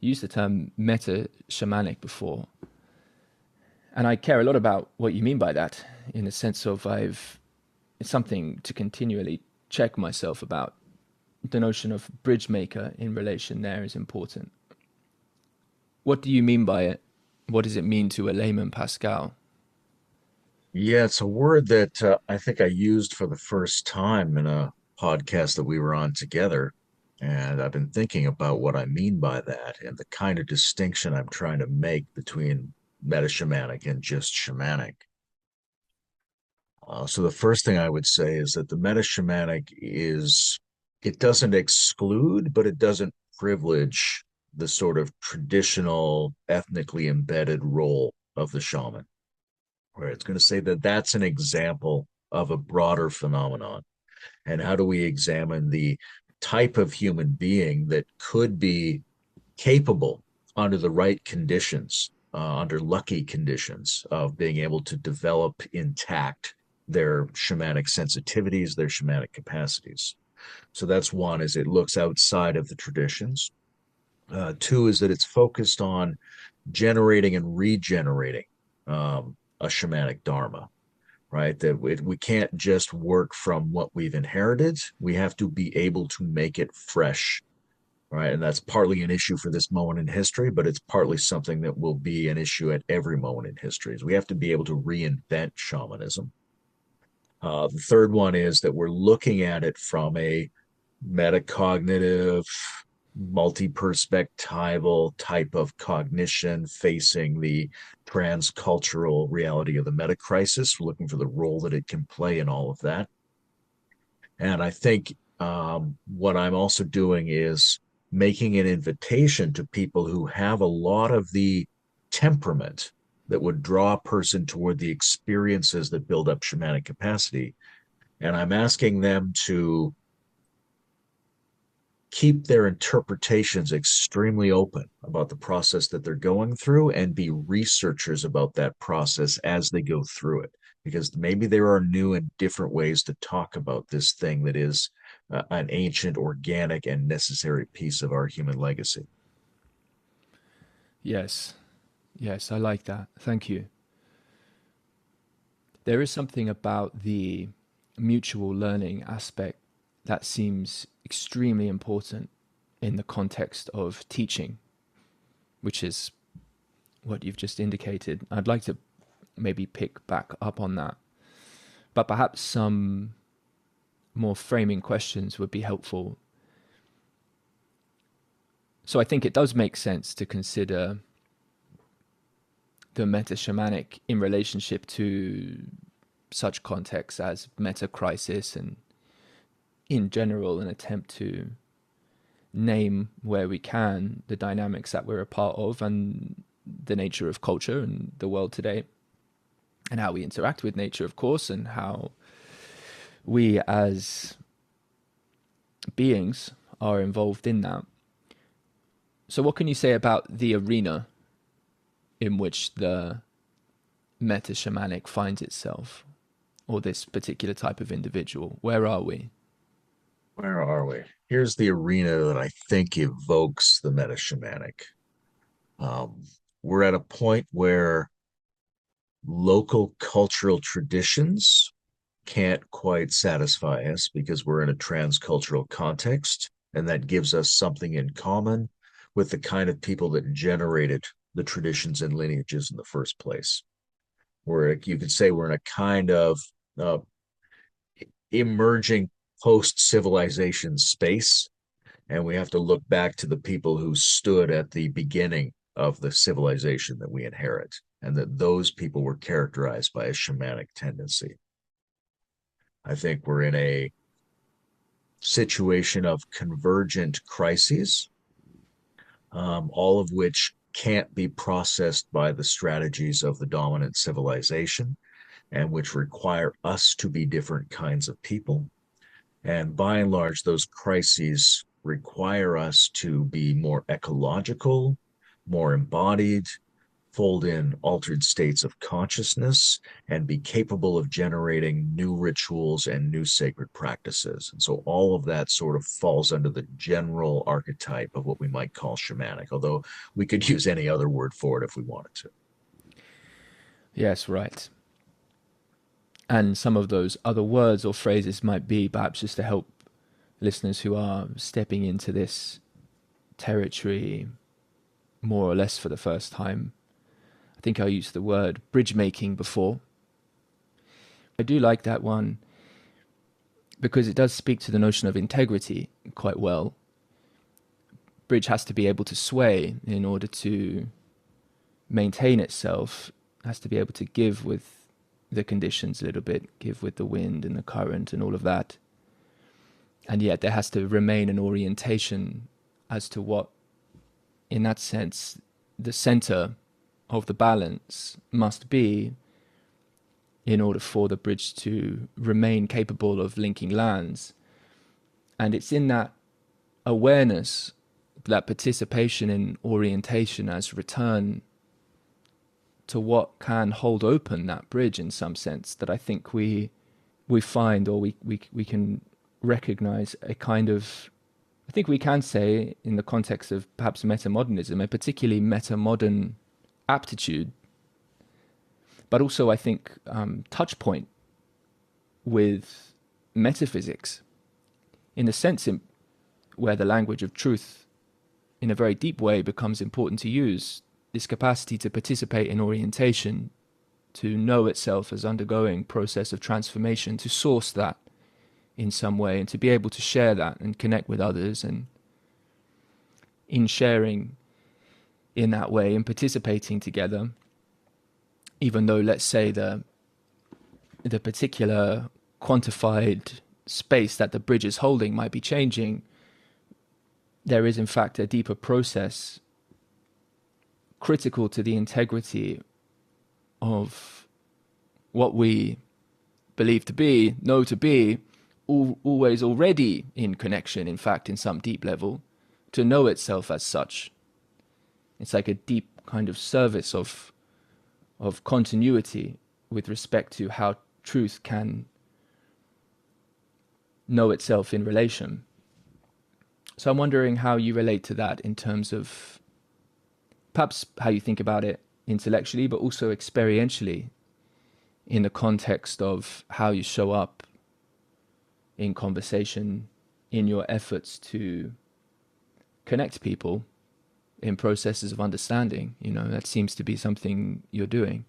used the term meta-shamanic before, and I care a lot about what you mean by that, in the sense of it's something to continually check myself about. The notion of bridge maker in relation there is important. What do you mean by it? What does it mean to a layman Pascal? Yeah, it's a word that I think I used for the first time in a podcast that we were on together. And I've been thinking about what I mean by that and the kind of distinction I'm trying to make between meta-shamanic and just shamanic. So the first thing I would say is that the meta-shamanic it doesn't exclude, but it doesn't privilege the sort of traditional ethnically embedded role of the shaman, where it's going to say that that's an example of a broader phenomenon. And how do we examine the type of human being that could be capable under the right conditions, under lucky conditions, of being able to develop intact their shamanic sensitivities, their shamanic capacities. So that's one, is it looks outside of the traditions. Two is that it's focused on generating and regenerating a shamanic dharma, right? We can't just work from what we've inherited. We have to be able to make it fresh, right? And that's partly an issue for this moment in history, but it's partly something that will be an issue at every moment in history. Is we have to be able to reinvent shamanism. The third one is that we're looking at it from a metacognitive, multi-perspectival type of cognition facing the transcultural reality of the meta crisis. We're looking for the role that it can play in all of that. And I think what I'm also doing is making an invitation to people who have a lot of the temperament that would draw a person toward the experiences that build up shamanic capacity. And I'm asking them to keep their interpretations extremely open about the process that they're going through and be researchers about that process as they go through it. Because maybe there are new and different ways to talk about this thing that is an ancient, organic, and necessary piece of our human legacy. Yes, yes, I like that. Thank you. There is something about the mutual learning aspect that seems extremely important in the context of teaching, which is what you've just indicated. I'd like to maybe pick back up on that, but perhaps some more framing questions would be helpful. So I think it does make sense to consider the meta shamanic in relationship to such contexts as meta crisis, and in general an attempt to name where we can the dynamics that we're a part of and the nature of culture and the world today, and how we interact with nature, of course, and how we as beings are involved in that. So what can you say about the arena in which the meta shamanic finds itself, or this particular type of individual? Where are we? Where are we? Here's the arena that I think evokes the meta shamanic. Um, we're at a point where local cultural traditions can't quite satisfy us because we're in a transcultural context, and that gives us something in common with the kind of people that generated the traditions and lineages in the first place. Where you could say we're in a kind of uh, emerging post civilization space, and we have to look back to the people who stood at the beginning of the civilization that we inherit, and that those people were characterized by a shamanic tendency. I think we're in a situation of convergent crises, all of which can't be processed by the strategies of the dominant civilization, and which require us to be different kinds of people. And by and large, those crises require us to be more ecological, more embodied, fold in altered states of consciousness and be capable of generating new rituals and new sacred practices. And so all of that sort of falls under the general archetype of what we might call shamanic, although we could use any other word for it if we wanted to. Yes, right. And some of those other words or phrases might be perhaps just to help listeners who are stepping into this territory more or less for the first time. I think I used the word bridge making before. I do like that one because it does speak to the notion of integrity quite well. Bridge has to be able to sway in order to maintain itself, has to be able to give with the conditions a little bit, give with the wind and the current and all of that. And yet there has to remain an orientation as to what, in that sense, the center of the balance must be in order for the bridge to remain capable of linking lands. And it's in that awareness, that participation in orientation as return to what can hold open that bridge in some sense, that I think we find, or we can recognize a kind of, I think we can say in the context of perhaps metamodernism, a particularly metamodern aptitude, but also I think touch point with metaphysics, in the sense where the language of truth in a very deep way becomes important to use, this capacity to participate in orientation, to know itself as undergoing process of transformation, to source that in some way, and to be able to share that and connect with others, and in sharing in that way and participating together, even though, let's say, the particular quantified space that the bridge is holding might be changing, there is in fact a deeper process critical to the integrity of what we believe to be, know to be, always already in connection, in fact, in some deep level, to know itself as such. It's like a deep kind of service of continuity with respect to how truth can know itself in relation. So I'm wondering how you relate to that in terms of perhaps how you think about it intellectually, but also experientially in the context of how you show up in conversation, in your efforts to connect people in processes of understanding. You know, that seems to be something you're doing.